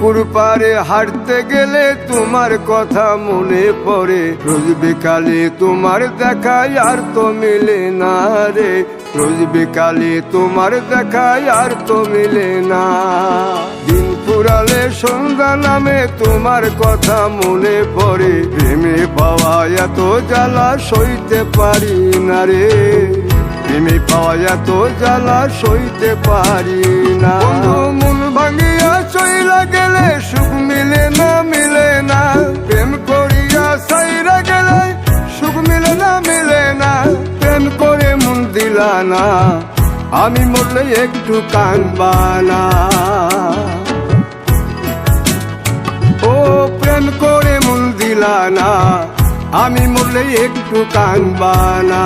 পুকুর পাড়ে হাঁটতে গেলে তোমার কথা মনে পড়ে, রোজ বিকালে তোমার দেখা আর তো মিলে না রে, রোজ বিকালে তোমার দেখা আর তো মিলে না। দিন ফুরালে সন্ধ্যা নামে তোমার কথা মনে পড়ে, প্রেমে পাওয়া এত জ্বালা সইতে পারি না রে, প্রেমে পাওয়া এত জ্বালা সইতে পারি না। মন ভাঙিয়া চইলা গেলে সুখ মিলে না, মিলে না, প্রেম করিয়া সাইরা গেলে সুখ মিলে না, মিলে না, প্রেম করে মন দিলা না, আমি মরলে একটু কানবা না। ও প্রেম করে মন দিলা না, আমি মরলে একটু কানবা না।